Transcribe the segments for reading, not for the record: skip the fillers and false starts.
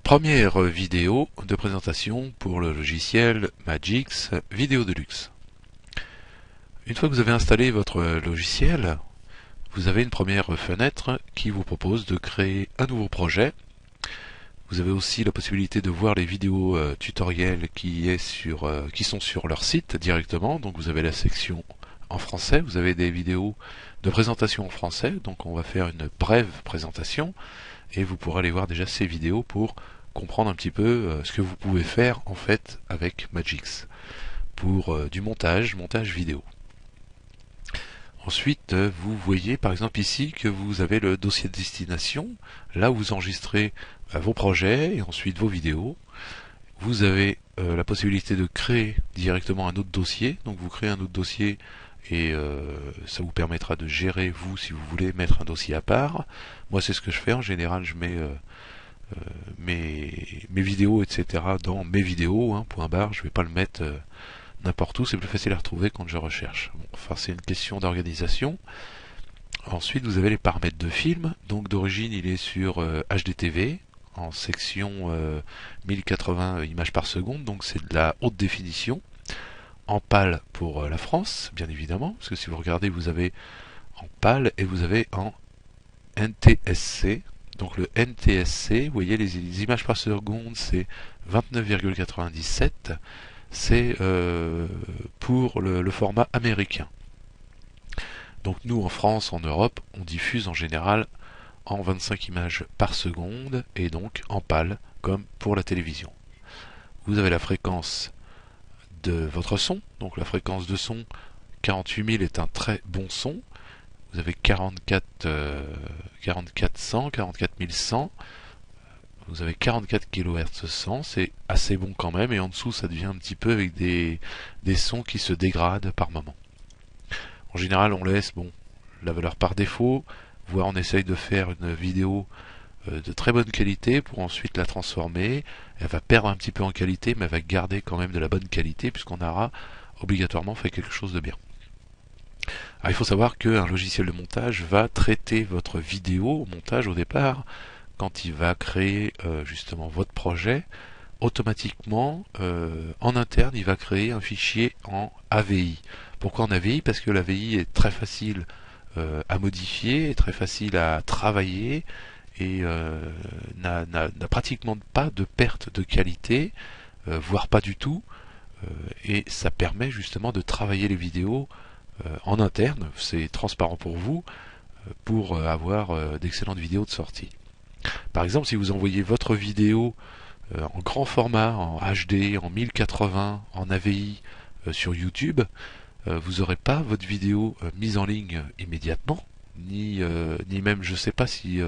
Première vidéo de présentation pour le logiciel Magix Vidéo Deluxe. Une fois que vous avez installé votre logiciel, vous avez une première fenêtre qui vous propose de créer un nouveau projet. Vous avez aussi la possibilité de voir les vidéos tutoriels qui sont sur leur site directement. Donc vous avez la section en français, vous avez des vidéos de présentation en français. Donc on va faire une brève présentation et vous pourrez aller voir déjà ces vidéos pour comprendre un petit peu ce que vous pouvez faire en fait avec Magix pour du montage vidéo. Ensuite, vous voyez par exemple ici que vous avez le dossier de destination, là où vous enregistrez vos projets et ensuite vos vidéos. Vous avez la possibilité de créer directement un autre dossier, donc vous créez un autre dossier et ça vous permettra de gérer vous si vous voulez mettre un dossier à part. Moi c'est ce que je fais, en général je mets mes vidéos etc. dans mes vidéos, point barre, je vais pas le mettre n'importe où, c'est plus facile à retrouver quand je recherche. Bon, enfin c'est une question d'organisation. Ensuite vous avez les paramètres de film, donc d'origine il est sur HDTV en section 1080 images par seconde, donc c'est de la haute définition, en PAL pour la France bien évidemment, parce que si vous regardez vous avez en PAL et vous avez en NTSC. Donc le NTSC, vous voyez les images par seconde c'est 29,97, c'est pour le format américain. Donc nous en France, en Europe, on diffuse en général en 25 images par seconde et donc en PAL comme pour la télévision. Vous avez la fréquence de votre son, donc la fréquence de son 48 000 est un très bon son. Vous avez 4400, 44100, vous avez 44 kHz 100, c'est assez bon quand même, et en dessous ça devient un petit peu avec des sons qui se dégradent par moment. En général on laisse la valeur par défaut, voire on essaye de faire une vidéo de très bonne qualité pour ensuite la transformer. Elle va perdre un petit peu en qualité, mais elle va garder quand même de la bonne qualité puisqu'on aura obligatoirement fait quelque chose de bien. Alors, il faut savoir qu'un logiciel de montage va traiter votre vidéo au montage au départ, quand il va créer justement votre projet, automatiquement en interne il va créer un fichier en AVI. Pourquoi en AVI? Parce que l'AVI est très facile à modifier, est très facile à travailler et n'a pratiquement pas de perte de qualité, voire pas du tout, et ça permet justement de travailler les vidéos en interne, c'est transparent pour vous, pour avoir d'excellentes vidéos de sortie. Par exemple, si vous envoyez votre vidéo en grand format, en HD, en 1080, en AVI sur YouTube, vous n'aurez pas votre vidéo mise en ligne immédiatement, ni même je ne sais pas si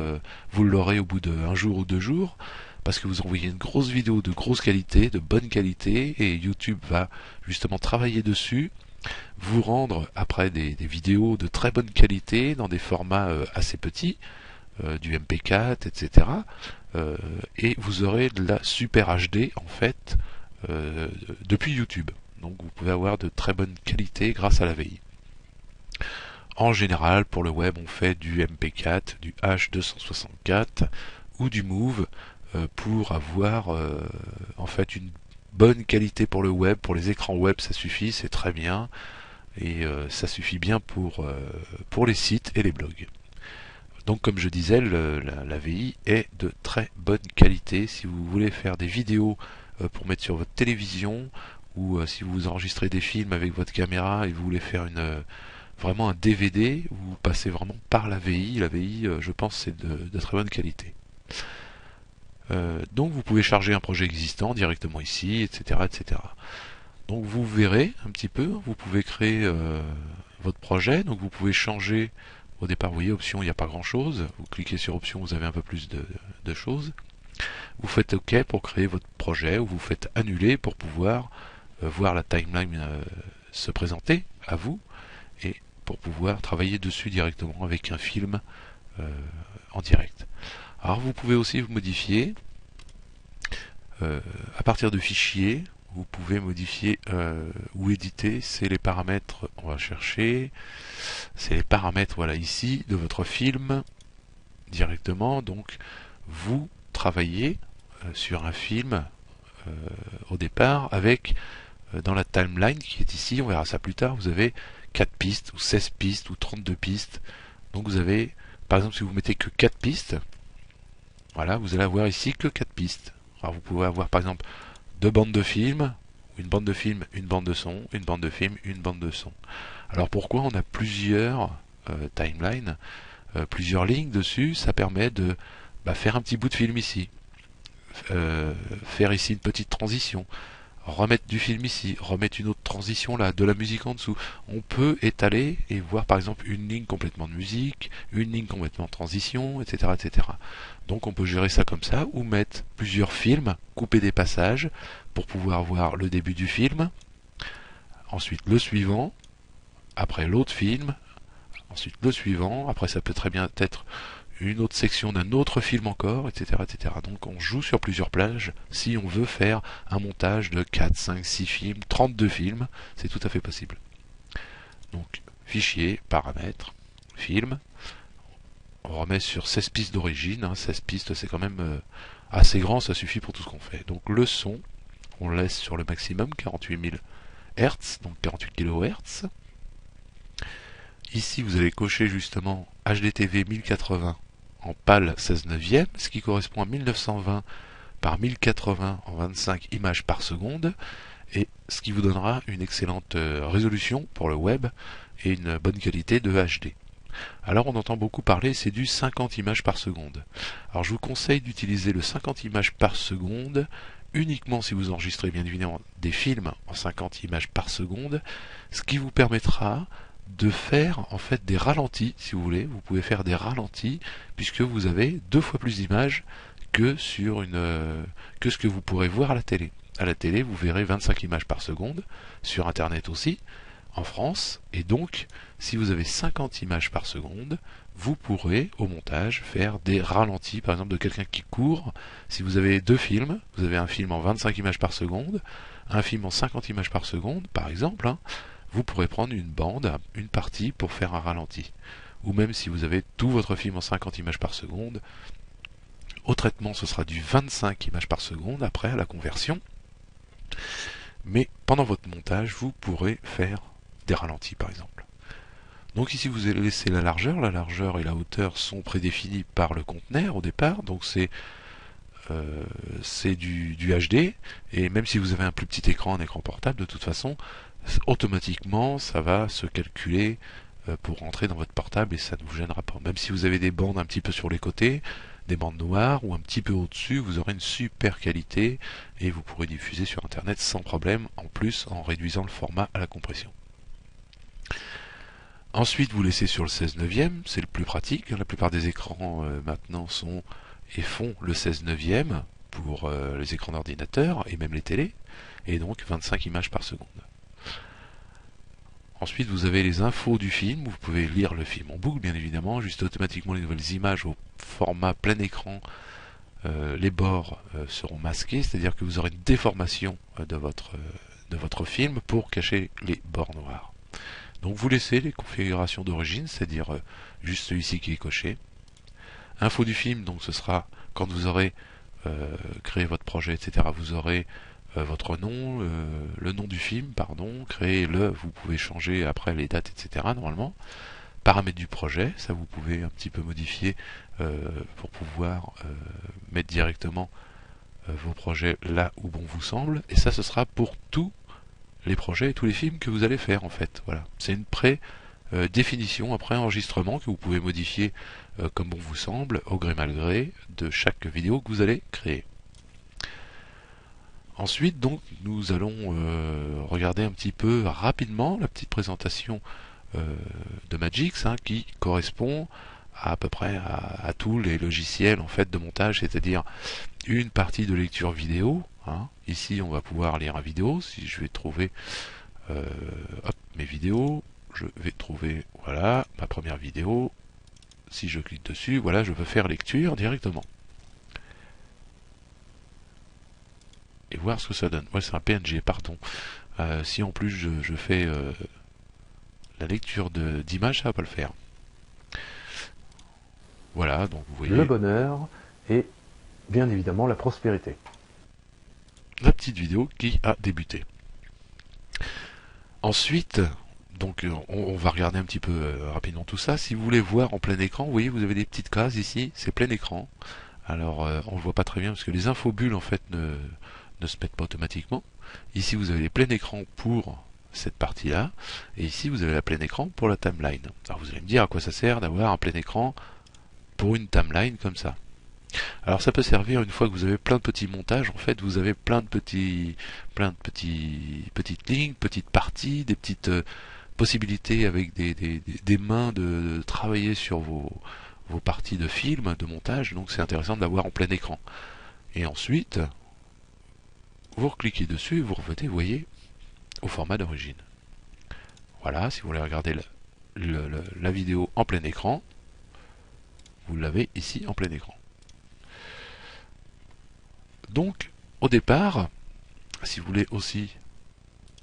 vous l'aurez au bout d'un jour ou 2 jours, parce que vous envoyez une grosse vidéo de grosse qualité, de bonne qualité, et YouTube va justement travailler dessus, vous rendre après des vidéos de très bonne qualité dans des formats assez petits, du MP4, etc. Et vous aurez de la Super HD en fait depuis YouTube. Donc vous pouvez avoir de très bonne qualité grâce à la VI. En général, pour le web, on fait du MP4, du H264 ou du Move pour avoir en fait une bonne qualité pour le web. Pour les écrans web, ça suffit, c'est très bien. Et ça suffit bien pour les sites et les blogs. Donc comme je disais, la VI est de très bonne qualité. Si vous voulez faire des vidéos pour mettre sur votre télévision, ou si vous enregistrez des films avec votre caméra et vous voulez faire vraiment un DVD, vous passez vraiment par la VI. La VI, je pense, c'est de très bonne qualité. Donc vous pouvez charger un projet existant directement ici, etc. etc. Donc vous verrez un petit peu, vous pouvez créer votre projet, donc vous pouvez changer. Au départ, vous voyez, option, il n'y a pas grand chose. Vous cliquez sur option, vous avez un peu plus de choses. Vous faites OK pour créer votre projet, ou vous faites annuler pour pouvoir voir la timeline se présenter à vous, et pour pouvoir travailler dessus directement avec un film en direct. Alors vous pouvez aussi vous modifier à partir de fichiers. Vous pouvez modifier ou éditer, c'est les paramètres, on va chercher, c'est les paramètres, voilà, ici, de votre film, directement. Donc, vous travaillez sur un film au départ avec dans la timeline qui est ici, on verra ça plus tard, vous avez 4 pistes ou 16 pistes ou 32 pistes. Donc vous avez, par exemple, si vous mettez que 4 pistes, voilà, vous allez avoir ici que 4 pistes. Alors vous pouvez avoir par exemple deux bandes de films, une bande de film, une bande de son, une bande de film, une bande de son. Alors pourquoi on a plusieurs timelines, plusieurs lignes dessus? Ça permet de faire un petit bout de film ici, faire ici une petite transition, remettre du film ici, remettre une autre transition là, de la musique en dessous. On peut étaler et voir par exemple une ligne complètement de musique, une ligne complètement de transition, etc., etc. Donc on peut gérer ça comme ça, ou mettre plusieurs films, couper des passages pour pouvoir voir le début du film, ensuite le suivant, après l'autre film, ensuite le suivant, après ça peut très bien être une autre section d'un autre film encore, etc., etc. Donc on joue sur plusieurs plages si on veut faire un montage de 4, 5, 6 films, 32 films, c'est tout à fait possible. Donc fichier, paramètres, film, on remet sur 16 pistes d'origine, 16 pistes c'est quand même assez grand, ça suffit pour tout ce qu'on fait. Donc le son, on laisse sur le maximum, 48 000 Hz, donc 48 kHz. Ici vous allez cocher justement HDTV 1080 en PAL 16 neuvième, ce qui correspond à 1920 par 1080 en 25 images par seconde, et ce qui vous donnera une excellente résolution pour le web et une bonne qualité de HD. Alors on entend beaucoup parler, c'est du 50 images par seconde. Alors je vous conseille d'utiliser le 50 images par seconde uniquement si vous enregistrez bien évidemment des films en 50 images par seconde, ce qui vous permettra de faire en fait des ralentis, si vous voulez. Vous pouvez faire des ralentis puisque vous avez 2 fois plus d'images que sur que ce que vous pourrez voir à la télé. À la télé, vous verrez 25 images par seconde, sur Internet aussi, en France, et donc si vous avez 50 images par seconde, vous pourrez au montage faire des ralentis, par exemple de quelqu'un qui court. Si vous avez 2 films, vous avez un film en 25 images par seconde, un film en 50 images par seconde, par exemple, vous pourrez prendre une bande, une partie pour faire un ralenti. Ou même si vous avez tout votre film en 50 images par seconde, au traitement ce sera du 25 images par seconde après à la conversion. Mais pendant votre montage, vous pourrez faire des ralentis par exemple. Donc ici vous allez laisser la largeur et la hauteur sont prédéfinis par le conteneur au départ, donc c'est du HD, et même si vous avez un plus petit écran, un écran portable, de toute façon, automatiquement ça va se calculer pour rentrer dans votre portable et ça ne vous gênera pas. Même si vous avez des bandes un petit peu sur les côtés, des bandes noires ou un petit peu au-dessus, vous aurez une super qualité et vous pourrez diffuser sur internet sans problème, en plus en réduisant le format à la compression. Ensuite vous laissez sur le 16 neuvième, c'est le plus pratique. La plupart des écrans maintenant sont et font le 16 neuvième pour les écrans d'ordinateur et même les télés, et donc 25 images par seconde. Ensuite vous avez les infos du film, vous pouvez lire le film en boucle bien évidemment, juste automatiquement les nouvelles images au format plein écran, les bords seront masqués, c'est-à-dire que vous aurez une déformation de votre film pour cacher les bords noirs. Donc vous laissez les configurations d'origine, c'est-à-dire juste celui-ci qui est coché. Info du film, donc ce sera quand vous aurez créé votre projet, etc. Vous aurez votre nom, le nom du film, pardon, créez-le, vous pouvez changer après les dates, etc. normalement. Paramètres du projet, ça vous pouvez un petit peu modifier pour pouvoir mettre directement vos projets là où bon vous semble. Et ça, ce sera pour tous les projets et tous les films que vous allez faire en fait. Voilà, c'est une définition, un pré-enregistrement que vous pouvez modifier comme bon vous semble, au gré mal gré de chaque vidéo que vous allez créer. Ensuite, donc, nous allons regarder un petit peu rapidement la petite présentation de Magix qui correspond à peu près à tous les logiciels en fait de montage, c'est-à-dire une partie de lecture vidéo. Ici, on va pouvoir lire une vidéo. Si je vais trouver mes vidéos, je vais trouver voilà ma première vidéo. Si je clique dessus, voilà, je peux faire lecture directement. Et voir ce que ça donne. Ouais, c'est un PNG, pardon. Si en plus je fais la lecture d'image, ça va pas le faire. Voilà, donc vous voyez. Le bonheur et bien évidemment la prospérité. La petite vidéo qui a débuté. Ensuite, donc on va regarder un petit peu rapidement tout ça. Si vous voulez voir en plein écran, vous voyez, vous avez des petites cases ici, c'est plein écran. Alors on ne voit pas très bien parce que les infobulles en fait ne se mettent pas automatiquement. Ici vous avez les plein écran pour cette partie-là, et ici vous avez la plein écran pour la timeline. Alors vous allez me dire à quoi ça sert d'avoir un plein écran pour une timeline comme ça. Alors ça peut servir une fois que vous avez plein de petits montages, en fait vous avez plein de petites lignes, petites parties, des petites possibilités avec des mains de travailler sur vos parties de film, de montage, donc c'est intéressant de l'avoir en plein écran. Et ensuite, vous recliquez dessus et vous revenez, vous voyez, au format d'origine. Voilà, si vous voulez regarder la vidéo en plein écran, vous l'avez ici en plein écran. Donc, au départ, si vous voulez aussi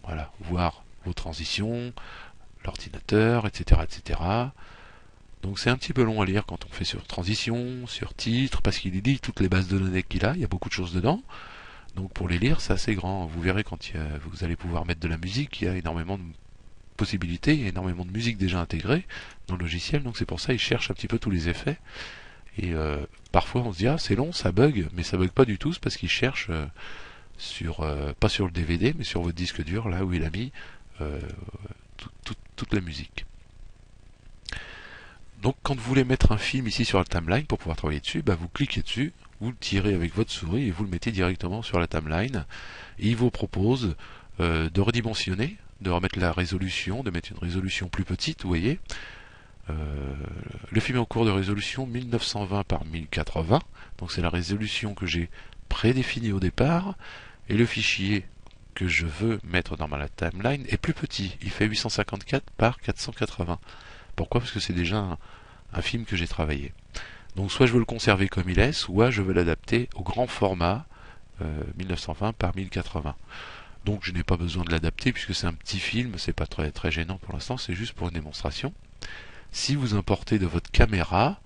voilà, voir vos transitions, l'ordinateur, etc., etc., donc c'est un petit peu long à lire quand on fait sur transition, sur titre, parce qu'il lit toutes les bases de données qu'il a, il y a beaucoup de choses dedans. Donc pour les lire, c'est assez grand. Vous verrez quand vous allez pouvoir mettre de la musique, il y a énormément de possibilités, il y a énormément de musique déjà intégrée dans le logiciel, donc c'est pour ça qu'il cherche un petit peu tous les effets. Et parfois on se dit ah c'est long, ça bug, mais ça bug pas du tout, c'est parce qu'il cherche pas sur le DVD, mais sur votre disque dur, là où il a mis toute la musique. Donc quand vous voulez mettre un film ici sur la timeline pour pouvoir travailler dessus, vous cliquez dessus, vous le tirez avec votre souris et vous le mettez directement sur la timeline. Et il vous propose de redimensionner, de remettre la résolution, de mettre une résolution plus petite, vous voyez. Le film est en cours de résolution 1920 par 1080, donc c'est la résolution que j'ai prédéfinie au départ, et le fichier que je veux mettre dans ma timeline est plus petit, il fait 854 par 480. Pourquoi? Parce que c'est déjà un film que j'ai travaillé. Donc soit je veux le conserver comme il est, soit je veux l'adapter au grand format 1920 par 1080. Donc je n'ai pas besoin de l'adapter puisque c'est un petit film, c'est pas très, très gênant pour l'instant, c'est juste pour une démonstration. Si vous importez de votre caméra,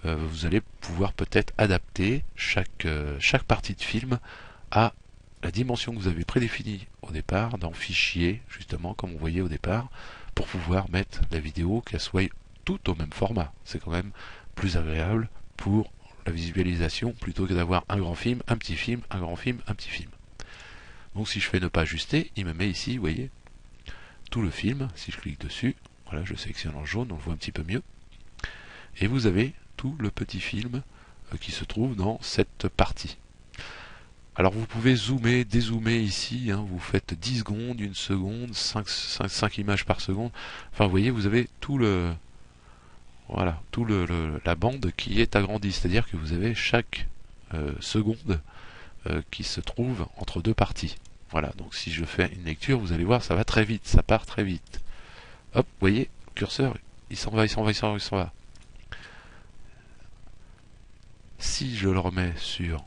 vous allez pouvoir peut-être adapter chaque partie de film à la dimension que vous avez prédéfinie au départ dans Fichier, justement comme on voyait au départ, pour pouvoir mettre la vidéo qu'elle soit tout au même format. C'est quand même plus agréable pour la visualisation plutôt que d'avoir un grand film, un petit film, un grand film, un petit film. Donc si je fais ne pas ajuster, il me met ici, vous voyez, tout le film. Si je clique dessus, voilà, je sélectionne en jaune, on le voit un petit peu mieux. Et vous avez tout le petit film qui se trouve dans cette partie. Alors vous pouvez zoomer, dézoomer ici, vous faites 10 secondes, 1 seconde, 5 images par seconde. Enfin vous voyez, vous avez tout la bande qui est agrandie, c'est-à-dire que vous avez chaque seconde qui se trouve entre deux parties. Voilà, donc si je fais une lecture, vous allez voir, ça va très vite, ça part très vite. Hop, vous voyez, le curseur, il s'en va, il s'en va, il s'en va, il s'en va. Si je le remets sur...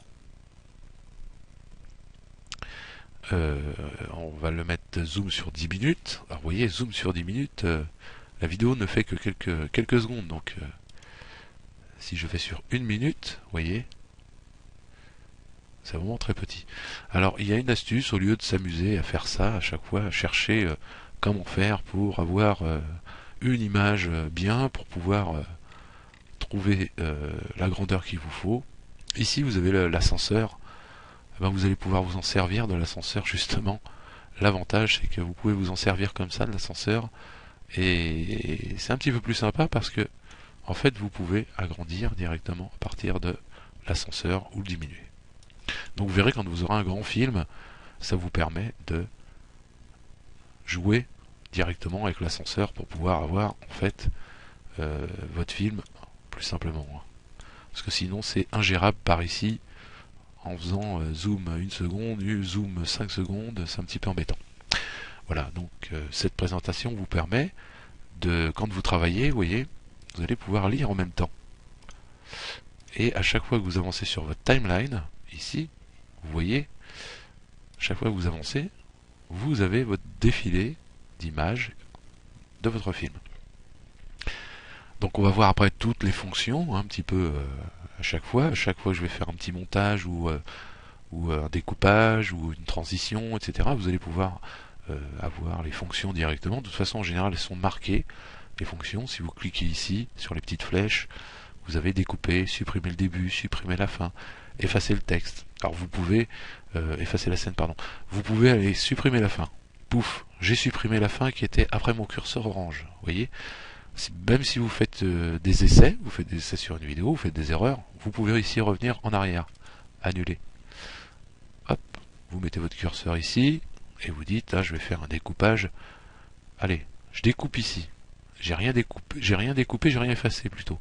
on va le mettre zoom sur 10 minutes. Alors vous voyez, zoom sur 10 minutes, la vidéo ne fait que quelques secondes. Donc si je fais sur 1 minute, vous voyez, c'est vraiment très petit. Alors il y a une astuce, au lieu de s'amuser à faire ça à chaque fois, à chercher comment faire pour avoir une image bien, pour pouvoir trouver la grandeur qu'il vous faut. Ici vous avez l'ascenseur. Vous allez pouvoir vous en servir de l'ascenseur justement. L'avantage c'est que vous pouvez vous en servir comme ça de l'ascenseur, et c'est un petit peu plus sympa parce que en fait vous pouvez agrandir directement à partir de l'ascenseur ou le diminuer. Donc vous verrez, quand vous aurez un grand film, ça vous permet de jouer directement avec l'ascenseur pour pouvoir avoir en fait votre film plus simplement. Parce que sinon c'est ingérable par ici. En faisant zoom 1 seconde, zoom 5 secondes, c'est un petit peu embêtant. Voilà, donc cette présentation vous permet de, quand vous travaillez, vous voyez, vous allez pouvoir lire en même temps. Et à chaque fois que vous avancez sur votre timeline, ici, vous voyez, chaque fois que vous avancez, vous avez votre défilé d'images de votre film. Donc on va voir après toutes les fonctions, un petit peu à chaque fois que je vais faire un petit montage ou un découpage ou une transition, etc., vous allez pouvoir avoir les fonctions directement. De toute façon, en général, elles sont marquées, les fonctions. Si vous cliquez ici, sur les petites flèches, vous avez découpé, supprimer le début, supprimer la fin, effacer le texte. Alors vous pouvez effacer la scène, pardon. Vous pouvez aller supprimer la fin. Pouf, j'ai supprimé la fin qui était après mon curseur orange. Vous voyez, même si vous faites des essais, vous faites des essais sur une vidéo, vous faites des erreurs, vous pouvez ici revenir en arrière, annuler. Hop, vous mettez votre curseur ici et vous dites, ah, je vais faire un découpage. Allez, je découpe ici. J'ai rien découpé, j'ai rien effacé plutôt.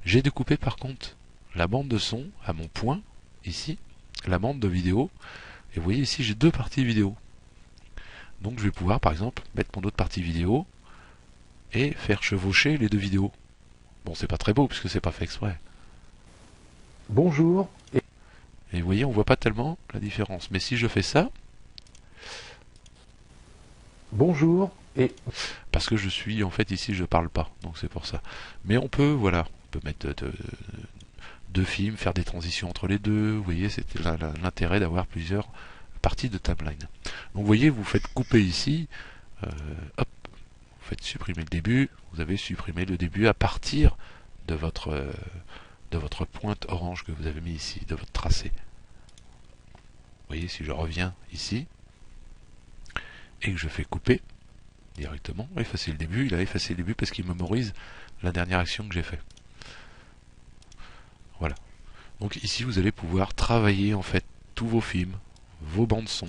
J'ai découpé par contre la bande de son à mon point, ici, la bande de vidéo. Et vous voyez ici, j'ai deux parties vidéo. Donc je vais pouvoir par exemple mettre mon autre partie vidéo et faire chevaucher les deux vidéos. Bon, c'est pas très beau puisque c'est pas fait exprès. Bonjour. Et vous voyez, on voit pas tellement la différence. Mais si je fais ça, Bonjour. Et parce que je suis, en fait, ici, je parle pas. Donc c'est pour ça. Mais on peut, voilà, on peut mettre deux films, faire des transitions entre les deux. Vous voyez, c'était l'intérêt d'avoir plusieurs parties de timeline. Donc vous voyez, vous faites couper ici, hop, vous faites supprimer le début, vous avez supprimé le début à partir de votre pointe orange que vous avez mis ici, de votre tracé. Vous voyez, si je reviens ici, et que je fais couper directement, effacer le début, il a effacé le début parce qu'il mémorise la dernière action que j'ai faite. Voilà. Donc ici, vous allez pouvoir travailler en fait tous vos films, vos bandes son.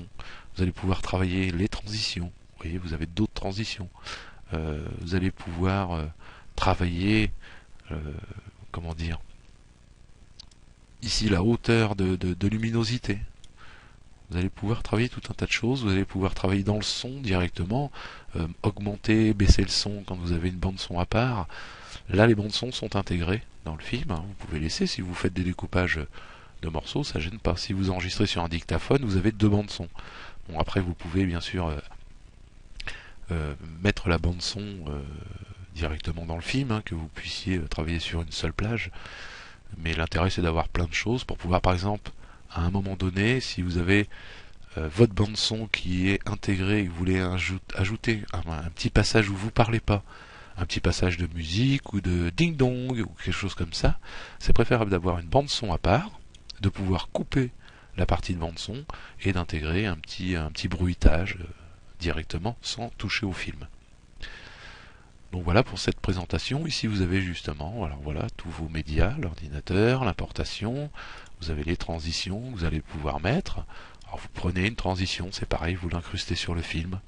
Vous allez pouvoir travailler les transitions. Vous voyez, vous avez d'autres transitions. Vous allez pouvoir travailler, comment dire, ici la hauteur de luminosité. Vous allez pouvoir travailler tout un tas de choses. Vous allez pouvoir travailler dans le son directement, augmenter, baisser le son quand vous avez une bande son à part. Là, les bandes son sont intégrées dans le film. Vous pouvez laisser si vous faites des découpages de morceaux, ça gêne pas. Si vous enregistrez sur un dictaphone, vous avez deux bandes son. Bon, après, vous pouvez bien sûr mettre la bande son directement dans le film, que vous puissiez travailler sur une seule plage. Mais l'intérêt, c'est d'avoir plein de choses pour pouvoir, par exemple, à un moment donné, si vous avez votre bande son qui est intégrée et que vous voulez ajouter un petit passage où vous parlez pas, un petit passage de musique ou de ding dong ou quelque chose comme ça, c'est préférable d'avoir une bande son à part, de pouvoir couper la partie de bande son et d'intégrer un petit bruitage directement sans toucher au film. Donc voilà pour cette présentation. Ici vous avez justement, alors voilà, tous vos médias, l'ordinateur, l'importation, vous avez les transitions que vous allez pouvoir mettre. Alors vous prenez une transition, c'est pareil, vous l'incrustez sur le film.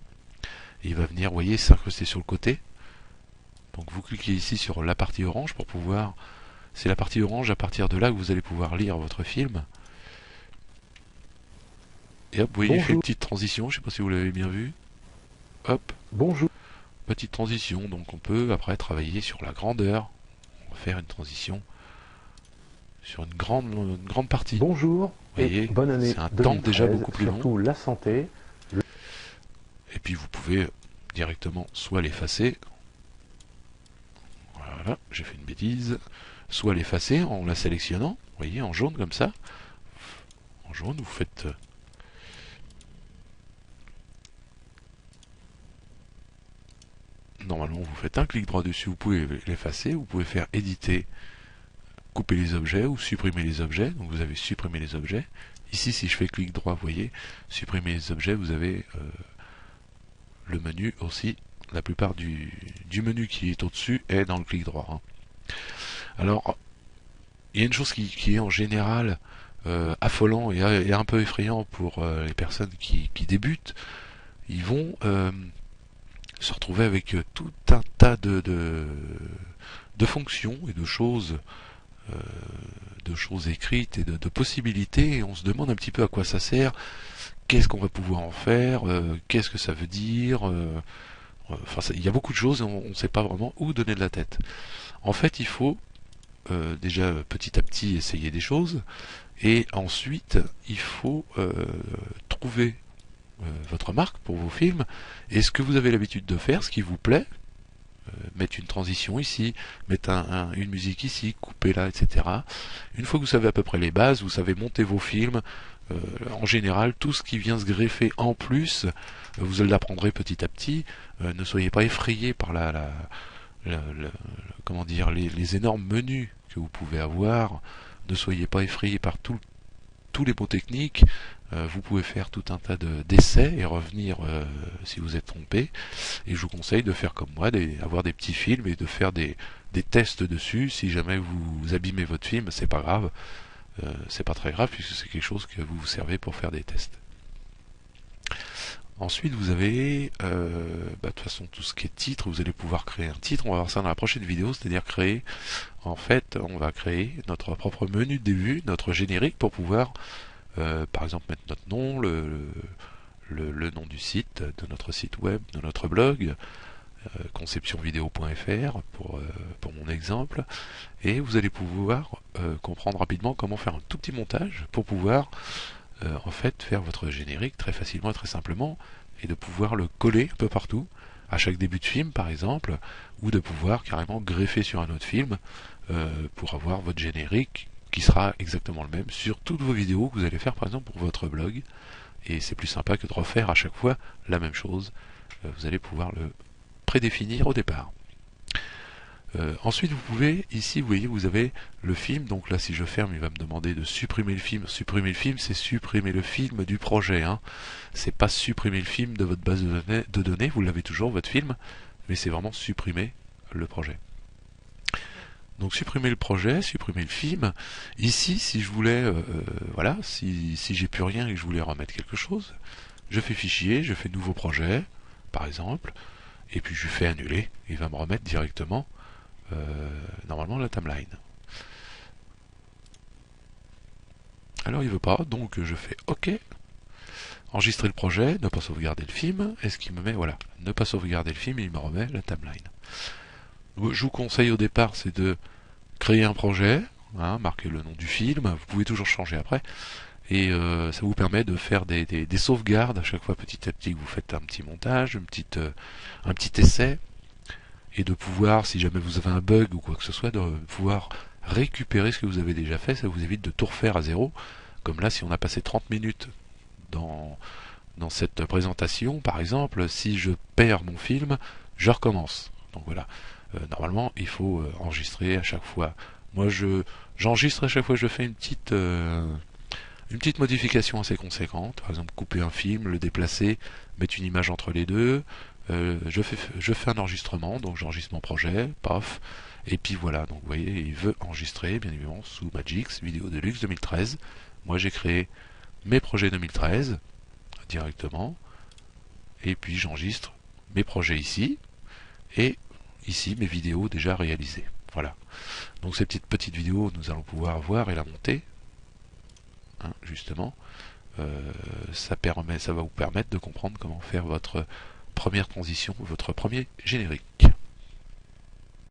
Et il va venir, vous voyez, s'incruster sur le côté. Donc vous cliquez ici sur la partie orange pour pouvoir... C'est la partie orange à partir de là que vous allez pouvoir lire votre film. Et hop, vous voyez, il fait une petite transition, je ne sais pas si vous l'avez bien vu. Hop. bonjour. Petite transition, donc on peut après travailler sur la grandeur. On va faire une transition sur une grande partie. Bonjour. Vous voyez, et bonne année. c'est un 2013, temps déjà beaucoup plus long. surtout la santé. Et puis vous pouvez directement soit l'effacer. Voilà, j'ai fait une bêtise. Soit l'effacer en la sélectionnant. Vous voyez, en jaune comme ça. En jaune, vous faites... Normalement, vous faites un clic droit dessus, vous pouvez l'effacer, vous pouvez faire éditer, couper les objets ou supprimer les objets. Donc vous avez supprimé les objets. Ici, si je fais clic droit, vous voyez, supprimer les objets, vous avez le menu aussi. La plupart du menu qui est au-dessus est dans le clic droit. Alors, il y a une chose qui est en général affolant et un peu effrayant pour les personnes qui débutent. Ils vont se retrouver avec tout un tas de fonctions et de choses écrites et de possibilités, et on se demande un petit peu à quoi ça sert, qu'est-ce qu'on va pouvoir en faire, qu'est-ce que ça veut dire, il y a beaucoup de choses et on ne sait pas vraiment où donner de la tête. En fait, il faut déjà petit à petit essayer des choses, et ensuite il faut trouver votre marque pour vos films, et ce que vous avez l'habitude de faire, ce qui vous plaît, mettre une transition ici, mettre une musique ici, couper là, etc. Une fois que vous savez à peu près les bases, vous savez monter vos films. En général, tout ce qui vient se greffer en plus, vous l'apprendrez petit à petit. Ne soyez pas effrayés par comment dire, les énormes menus que vous pouvez avoir. Ne soyez pas effrayés par tous les mots techniques. Vous pouvez faire tout un tas d'essais et revenir si vous êtes trompé. Et je vous conseille de faire comme moi, avoir des petits films et de faire des tests dessus. Si jamais vous abîmez votre film, c'est pas grave. C'est pas très grave puisque c'est quelque chose que vous servez pour faire des tests. Ensuite, vous avez, de toute façon, tout ce qui est titre, vous allez pouvoir créer un titre. On va voir ça dans la prochaine vidéo, c'est-à-dire créer, en fait, on va créer notre propre menu de début, notre générique pour pouvoir, par exemple, mettre notre nom, le nom du site, de notre site web, de notre blog, conceptionvideo.fr pour mon exemple, et vous allez pouvoir comprendre rapidement comment faire un tout petit montage pour pouvoir en fait faire votre générique très facilement et très simplement, et de pouvoir le coller un peu partout à chaque début de film par exemple, ou de pouvoir carrément greffer sur un autre film pour avoir votre générique qui sera exactement le même sur toutes vos vidéos que vous allez faire par exemple pour votre blog, et c'est plus sympa que de refaire à chaque fois la même chose. Vous allez pouvoir le prédéfinir au départ. Ensuite vous pouvez, ici vous voyez vous avez le film, donc là si je ferme il va me demander de supprimer le film. Supprimer le film c'est supprimer le film du projet, hein. C'est pas supprimer le film de votre base de données, vous l'avez toujours votre film, mais c'est vraiment supprimer le projet. Donc supprimer le projet, supprimer le film. Ici si je voulais, voilà, si j'ai plus rien et que je voulais remettre quelque chose, je fais fichier, je fais nouveau projet par exemple, et puis je fais annuler, il va me remettre directement normalement la timeline. Alors il veut pas, donc je fais OK, enregistrer le projet, ne pas sauvegarder le film, et ce qui me met, voilà, ne pas sauvegarder le film, et il me remet la timeline. Je vous conseille au départ, c'est de créer un projet, hein, marquer le nom du film, vous pouvez toujours changer après, et ça vous permet de faire des sauvegardes à chaque fois petit à petit que vous faites un petit montage, un petit essai, et de pouvoir, si jamais vous avez un bug ou quoi que ce soit, de pouvoir récupérer ce que vous avez déjà fait. Ça vous évite de tout refaire à zéro. Comme là, si on a passé 30 minutes dans cette présentation, par exemple, si je perds mon film, je recommence. Donc voilà, normalement, il faut enregistrer à chaque fois. Moi, j'enregistre à chaque fois que je fais une petite modification assez conséquente. Par exemple, couper un film, le déplacer, mettre une image entre les deux. Je fais un enregistrement, donc j'enregistre mon projet, paf, et puis voilà, donc vous voyez, il veut enregistrer, bien évidemment, sous Magix, Vidéo Deluxe 2013. Moi j'ai créé mes projets 2013, directement, et puis j'enregistre mes projets ici, et ici mes vidéos déjà réalisées. Voilà. Donc ces petites vidéos, nous allons pouvoir voir et la monter, hein, justement. Ça va vous permettre de comprendre comment faire votre première transition, votre premier générique.